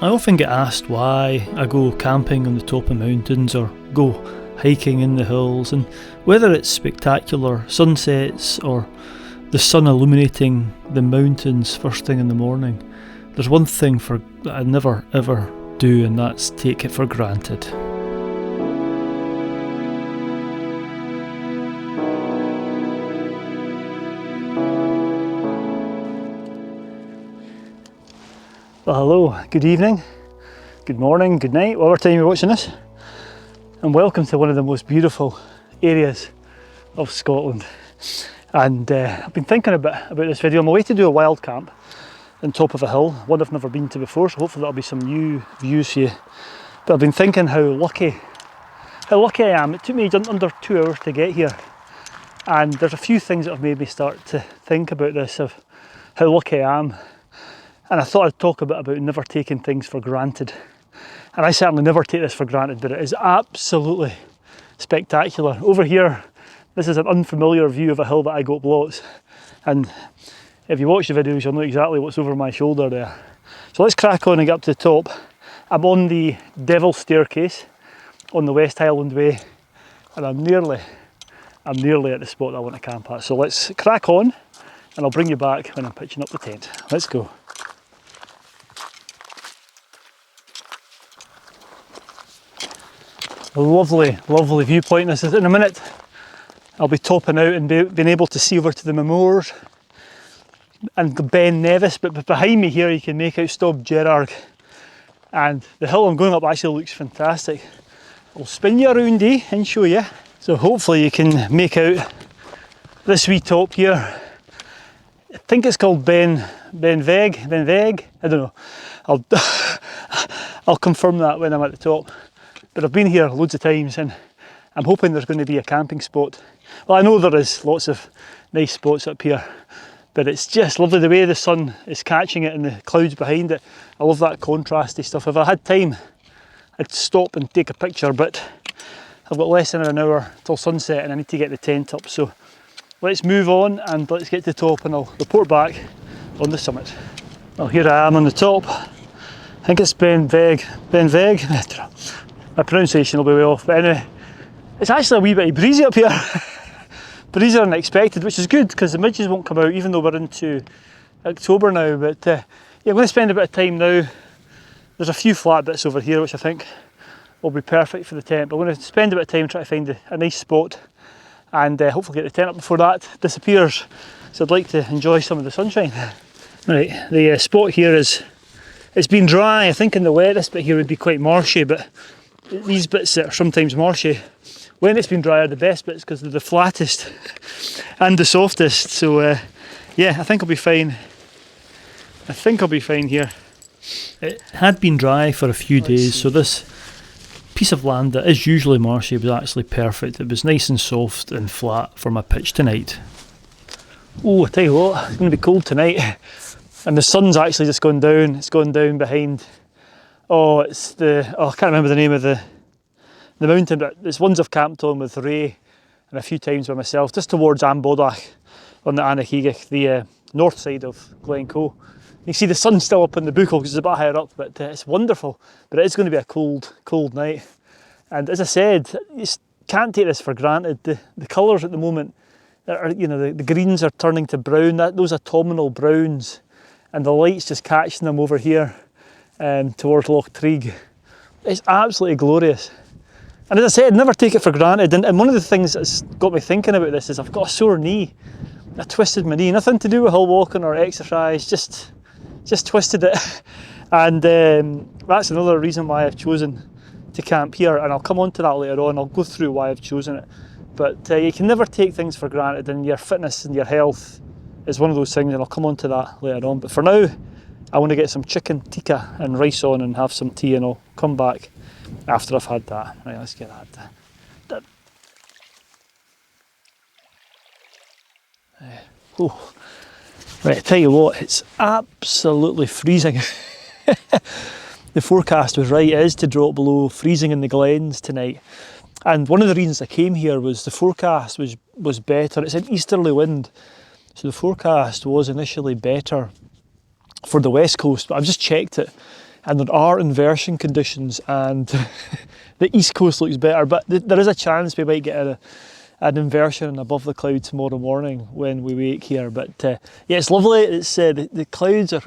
I often get asked why I go camping on the top of mountains or go hiking in the hills, and whether it's spectacular sunsets or the sun illuminating the mountains first thing in the morning, there's one thing that I never ever do, and that's take it for granted. Well, hello, good evening, good morning, good night, whatever time you're watching this, and welcome to one of the most beautiful areas of Scotland. And I've been thinking about this video. I'm away to do a wild camp on top of a hill, one I've never been to before, so hopefully that'll be some new views here. But I've been thinking how lucky I am. It took me under 2 hours to get here, and there's a few things that have made me start to think about this, of how lucky I am. And I thought I'd talk a bit about never taking things for granted. And I certainly never take this for granted, but it is absolutely spectacular. Over here, this is an unfamiliar view of a hill that I go up lots. And if you watch the videos, you'll know exactly what's over my shoulder there. So let's crack on and get up to the top. I'm on the Devil's Staircase on the West Highland Way, and I'm nearly at the spot that I want to camp at. So let's crack on, and I'll bring you back when I'm pitching up the tent. Let's go. A lovely, lovely viewpoint. This is in a minute. I'll be topping out and being able to see over to the Moors and Ben Nevis, but behind me here you can make out Stob Gerarg, and the hill I'm going up actually looks fantastic. I'll spin you around and show you. So hopefully you can make out this wee top here. I think it's called Ben Veg, I don't know. I'll confirm that when I'm at the top. But I've been here loads of times, and I'm hoping there's going to be a camping spot. Well, I know there is lots of nice spots up here, but it's just lovely the way the sun is catching it and the clouds behind it. I love that contrasty stuff. If I had time, I'd stop and take a picture, but I've got less than an hour till sunset and I need to get the tent up. So let's move on and let's get to the top, and I'll report back on the summit. Well, here I am on the top. I think it's Ben Veg. My pronunciation will be way off, but anyway, it's actually a wee bit breezy up here. Breezier than expected, which is good because the midges won't come out even though we're into October now. But yeah, I'm going to spend a bit of time now. There's a few flat bits over here which I think will be perfect for the tent, but I'm going to spend a bit of time trying to find a nice spot and hopefully get the tent up before that disappears. So I'd like to enjoy some of the sunshine. Right, the spot here it's been dry. I think in the wet this bit here would be quite marshy, but these bits that are sometimes marshy, when it's been dry, are the best bits because they're the flattest and the softest. So yeah, I think I'll be fine. I think I'll be fine here. It had been dry for a few days, so this piece of land that is usually marshy was actually perfect. It was nice and soft and flat for my pitch tonight. Oh, I tell you what, it's going to be cold tonight. And the sun's actually just gone down. It's gone down behind. I can't remember the name of the mountain, but it's ones I've camped on with Ray and a few times by myself, just towards Ambodach on the Annahegic, the north side of Glen Coe. You can see the sun's still up in the Buchel because it's a bit higher up, but it's wonderful. But it is going to be a cold, cold night. And as I said, you just can't take this for granted. The colours at the moment, the greens are turning to brown. Those autumnal browns, and the light's just catching them over here towards Loch Treig. It's absolutely glorious. And as I said, never take it for granted. And one of the things that's got me thinking about this is I've got a sore knee. I twisted my knee, nothing to do with hill walking or exercise, just twisted it. And that's another reason why I've chosen to camp here, and I'll come on to that later on. I'll go through why I've chosen it. But you can never take things for granted, and your fitness and your health is one of those things, and I'll come on to that later on. But for now, I want to get some chicken tikka and rice on and have some tea, and I'll come back after I've had that. Right, let's get that done. Right, I tell you what, it's absolutely freezing. The forecast was right, it is to drop below freezing in the glens tonight. And one of the reasons I came here was the forecast was better. It's an easterly wind, So the forecast was initially better for the west coast, but I've just checked it. and there are inversion conditions, and the east coast looks better, but there is a chance we might get an inversion above the clouds tomorrow morning when we wake here. But yeah, it's lovely. It's the clouds are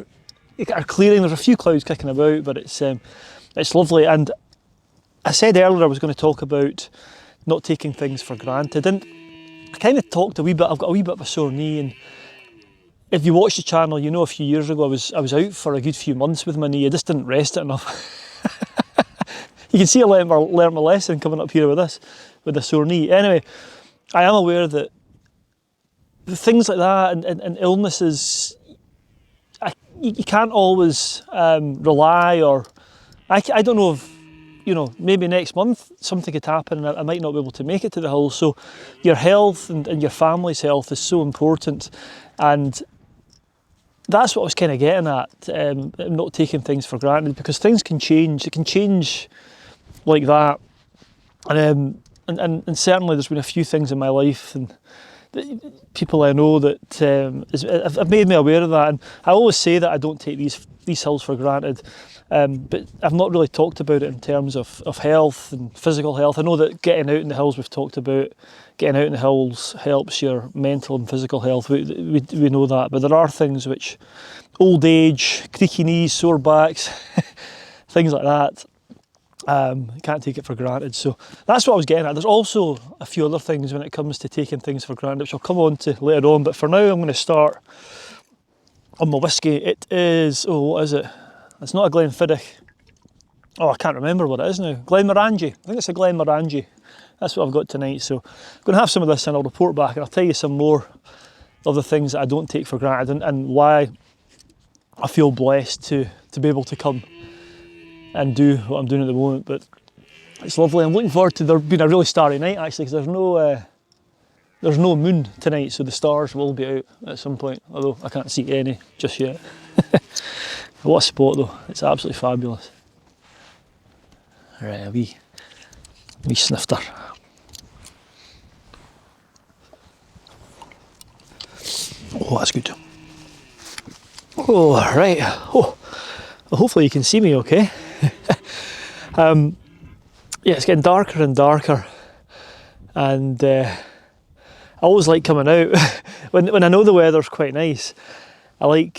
clearing. There's a few clouds kicking about, but it's lovely. And I said earlier I was going to talk about not taking things for granted, and I kind of talked a wee bit. I've got a wee bit of a sore knee, and if you watch the channel, you know a few years ago I was out for a good few months with my knee. I just didn't rest it enough. You can see I learned my lesson coming up here with a sore knee. Anyway, I am aware that things like that and illnesses, you can't always rely, or I don't know if, maybe next month something could happen and I might not be able to make it to the hills. So your health and your family's health is so important, and that's what I was kind of getting at, not taking things for granted, because things can change. It can change like that, and certainly there's been a few things in my life and people I know that have made me aware of that. And I always say that I don't take these hills for granted, but I've not really talked about it in terms of health and physical health. I know that getting out in the hills, we've talked about getting out in the hills helps your mental and physical health. We know that, but there are things which, old age, creaky knees, sore backs, things like that, can't take it for granted. So that's what I was getting at. There's also a few other things when it comes to taking things for granted, which I'll come on to later on, but for now I'm going to start on my whiskey. It is, what is it? It's not a Glenfiddich. I can't remember what it is now. Glenmorangie. I think it's a Glenmorangie. That's what I've got tonight. So I'm going to have some of this and I'll report back and I'll tell you some more of the things that I don't take for granted and why I feel blessed to be able to come and do what I'm doing at the moment. But it's lovely. I'm looking forward to there being a really starry night actually, because there's no moon tonight, so the stars will be out at some point, although I can't see any just yet. What a spot though, it's absolutely fabulous. Right, a wee snifter. Oh, that's good. Oh, right. Oh, well, hopefully you can see me okay. Yeah, it's getting darker and darker, and I always like coming out when I know the weather's quite nice. I like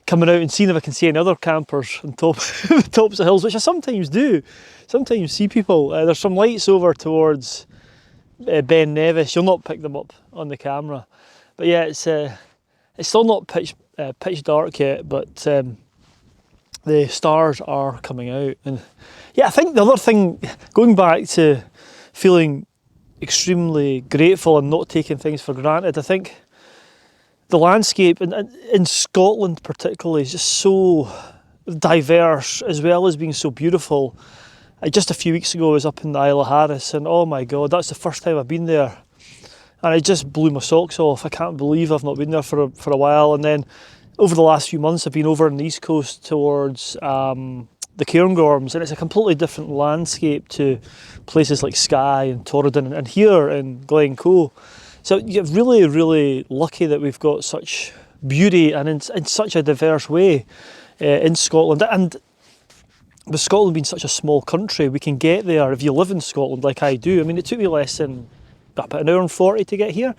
coming out and seeing if I can see any other campers on the tops of hills, which I sometimes do. Sometimes see people. There's some lights over towards Ben Nevis. You'll not pick them up on the camera, but yeah, it's still not pitch dark yet, but the stars are coming out. And yeah, I think the other thing, going back to feeling extremely grateful and not taking things for granted, I think the landscape in Scotland particularly is just so diverse, as well as being so beautiful. Just a few weeks ago I was up in the Isle of Harris, and oh my god, that's the first time I've been there, and it just blew my socks off. I can't believe I've not been there for a while. And then over the last few months I've been over on the east coast towards the Cairngorms, and it's a completely different landscape to places like Skye and Torridon and here in Glen Coe. So you're really, really lucky that we've got such beauty and in such a diverse way in Scotland. And with Scotland being such a small country, we can get there if you live in Scotland like I do. I mean, it took me less than about an hour and 40 to get here.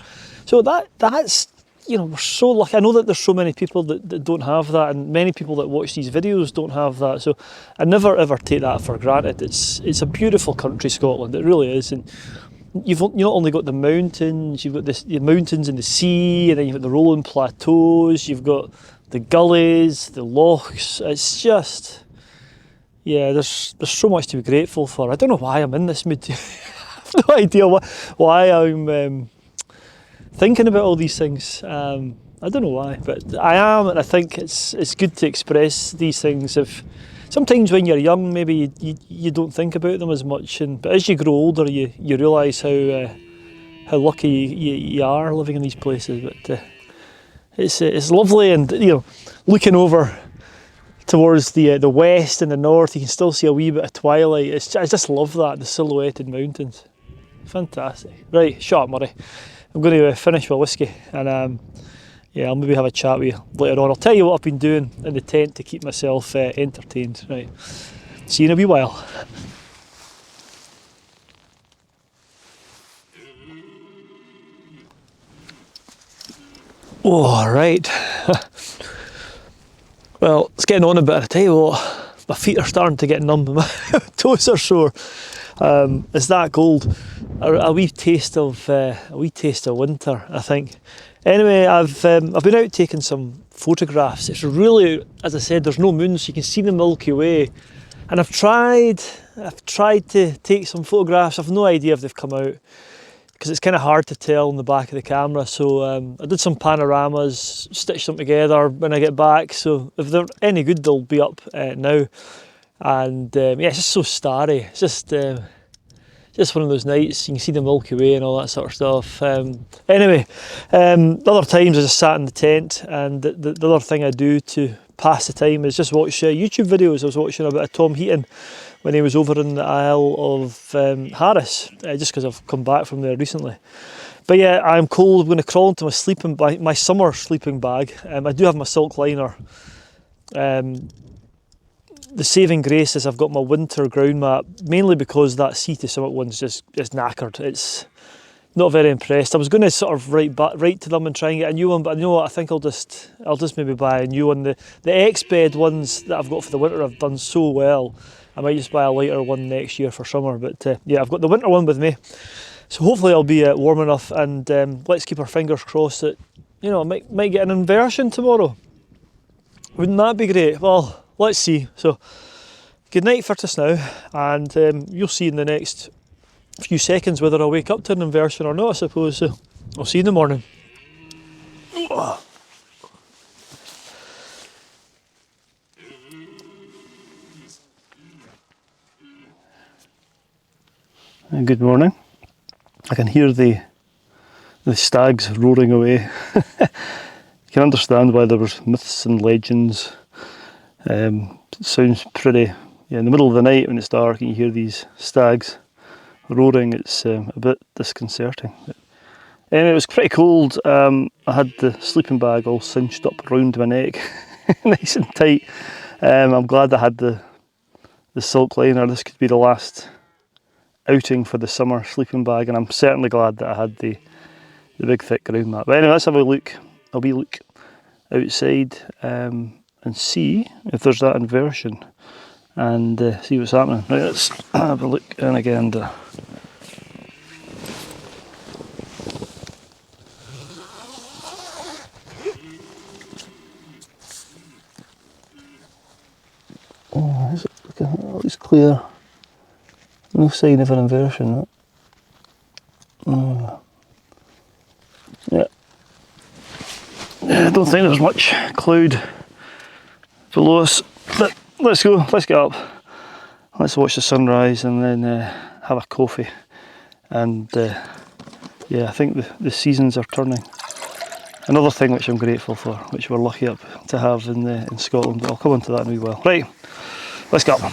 So that's, we're so lucky. I know that there's so many people that don't have that, and many people that watch these videos don't have that. So I never ever take that for granted. It's a beautiful country, Scotland. It really is. And you've not only got the mountains, you've got the mountains and the sea, and then you've got the rolling plateaus, you've got the gullies, the lochs. It's just, yeah, there's so much to be grateful for. I don't know why I'm in this mood. I have no idea why I'm thinking about all these things. I don't know why, but I am, and I think it's good to express these things. Sometimes when you're young, maybe you don't think about them as much, but as you grow older, you realise how lucky you are living in these places. But it's lovely, and looking over towards the west and the north, you can still see a wee bit of twilight. I just love that, the silhouetted mountains. Fantastic. Right, shut up, Murray. I'm going to finish my whiskey, and yeah, I'll maybe have a chat with you later on. I'll tell you what I've been doing in the tent to keep myself entertained. Right, see you in a wee while. Oh, right. Well, it's getting on a bit. I tell you what, my feet are starting to get numb and my toes are sore. It's that cold. A wee taste of winter, I think. Anyway, I've been out taking some photographs. It's really, as I said, there's no moon, so you can see the Milky Way. And I've tried to take some photographs. I've no idea if they've come out, because it's kind of hard to tell in the back of the camera. So I did some panoramas, stitched them together when I get back. So if they're any good, they'll be up now. And yeah, it's just so starry. It's just one of those nights. You can see the Milky Way and all that sort of stuff. Anyway, the other times I just sat in the tent, and the other thing I do to pass the time is just watch YouTube videos. I was watching a bit of Tom Heaton when he was over in the Isle of Harris, just because I've come back from there recently. But yeah, I'm cold. I'm going to crawl into my summer sleeping bag. I do have my silk liner. The saving grace is I've got my winter ground mat, mainly because that Sea to Summit one's just knackered. It's not very impressed. I was going to sort of write to them and try and get a new one, but you know what? I think I'll just maybe buy a new one. The X-Bed ones that I've got for the winter have done so well. I might just buy a lighter one next year for summer. But yeah, I've got the winter one with me, so hopefully I'll be warm enough. And let's keep our fingers crossed that, you know, I might get an inversion tomorrow. Wouldn't that be great? Well, let's see. So good night for just now, and you'll see in the next few seconds whether I wake up to an inversion or not, I suppose. So I'll see you in the morning. Good morning. I can hear the stags roaring away. You can understand why there was myths and legends. It sounds pretty, yeah, in the middle of the night when it's dark and you hear these stags roaring. It's a bit disconcerting. But anyway, it was pretty cold. I had the sleeping bag all cinched up around my neck, nice and tight. I'm glad I had the silk liner. This could be the last outing for the summer sleeping bag, and I'm certainly glad that I had the big thick ground mat. But anyway, let's have a look outside and see if there's that inversion, and see what's happening. Right, let's have a look in again. Oh, is it looking at least clear? No sign of an inversion. No? Yeah. I don't think there's much cloud below us, but let's go, let's get up, let's watch the sunrise and then have a coffee. And yeah, I think the seasons are turning. Another thing which I'm grateful for, which we're lucky up to have in Scotland, but I'll come on to that in a wee while. Right, let's get up.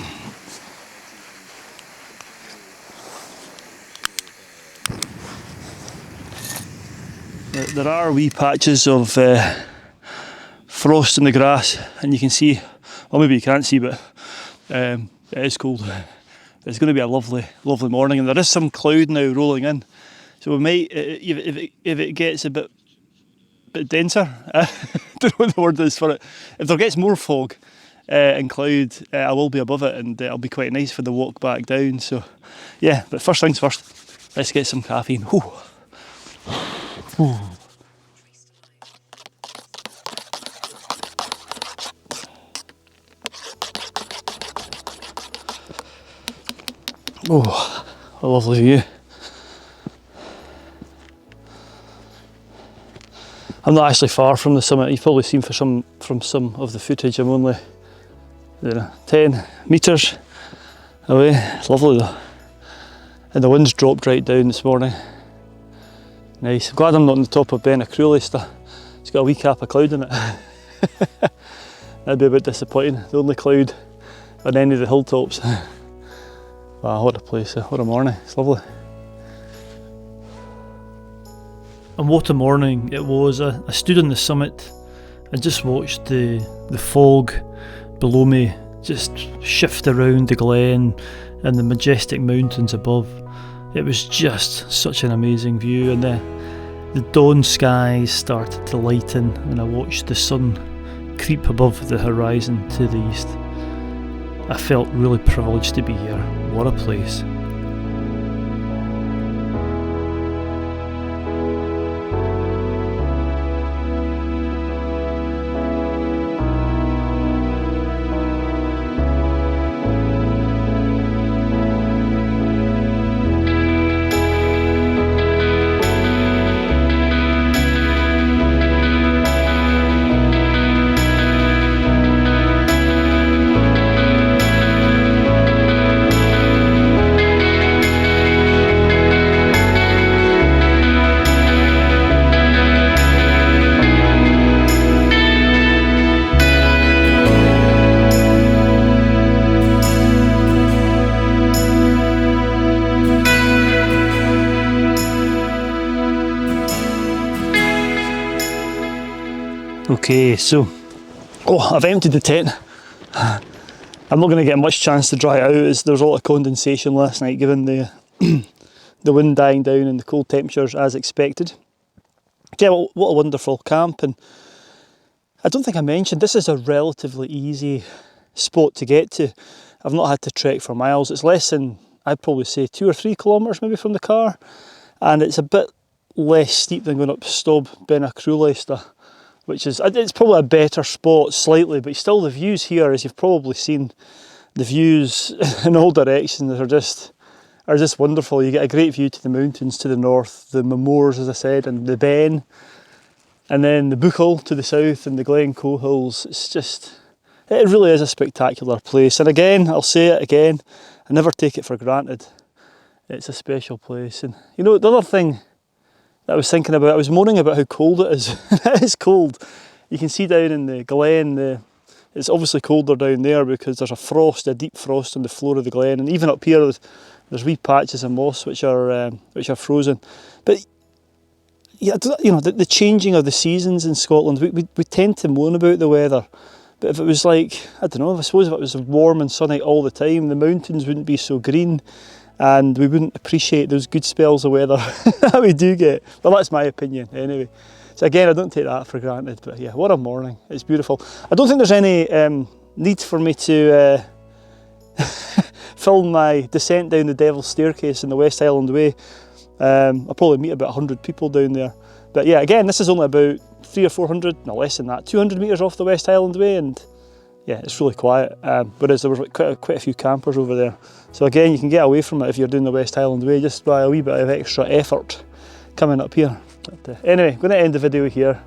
There are wee patches of frost in the grass, and you can see, well, maybe you can't see, but it is cold. It's going to be a lovely morning, and there is some cloud now rolling in, so we might, if it gets a bit denser, I don't know what the word is for it, if there gets more fog and cloud, I will be above it, and it'll be quite nice for the walk back down. So yeah, but first things first, let's get some caffeine. Whew. Oh, a lovely view. I'm not actually far from the summit. You've probably seen from some of the footage. I'm only 10 metres away. It's lovely though. And the wind's dropped right down this morning. Nice. I'm glad I'm not on the top of Ben Acruli. It's got a wee cap of cloud in it. That'd be a bit disappointing. The only cloud on any of the hilltops. Wow, what a place, what a morning. It's lovely. And what a morning it was. I stood on the summit and just watched the fog below me just shift around the glen and the majestic mountains above. It was just such an amazing view, and the dawn skies started to lighten and I watched the sun creep above the horizon to the east. I felt really privileged to be here. What a place. Okay, so, I've emptied the tent. I'm not going to get much chance to dry it out as there's a lot of condensation last night given the the wind dying down and the cold temperatures as expected. Yeah, well, what a wonderful camp, and I don't think I mentioned this is a relatively easy spot to get to. I've not had to trek for miles. It's less than, I'd probably say 2 or 3 kilometres maybe from the car, and it's a bit less steep than going up Stob Benacruleister, which is, it's probably a better spot slightly, but still the views here, as you've probably seen, the views in all directions are just wonderful. You get a great view to the mountains to the north, the moors, as I said, and the Ben, and then the Buchel to the south and the Glen Coe hills. It really is a spectacular place. And again, I'll say it again, I never take it for granted. It's a special place. And you know, the other thing that I was thinking about, I was moaning about how cold it is. It is cold. You can see down in the glen, it's obviously colder down there because there's a deep frost on the floor of the glen, and even up here there's wee patches of moss which are frozen. But yeah, you know, the changing of the seasons in Scotland, we tend to moan about the weather. But if it was like, I don't know, I suppose if it was warm and sunny all the time, the mountains wouldn't be so green, and we wouldn't appreciate those good spells of weather that we do get. Well, that's my opinion anyway. So again, I don't take that for granted, but yeah, what a morning. It's beautiful. I don't think there's any need for me to film my descent down the Devil's Staircase in the West Highland Way. I'll probably meet about 100 people down there. But yeah, again, this is only about 300 or 400, no less than that, 200 metres off the West Highland Way, and yeah, it's really quiet, whereas there was quite a few campers over there. So again, you can get away from it if you're doing the West Highland Way just by a wee bit of extra effort coming up here. But, anyway, I'm going to end the video here.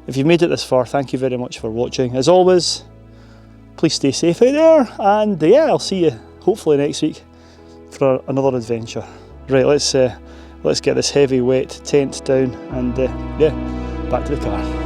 If you've made it this far, thank you very much for watching. As always, please stay safe out there, and yeah, I'll see you hopefully next week for another adventure. Right, let's get this heavy wet tent down and yeah, back to the car.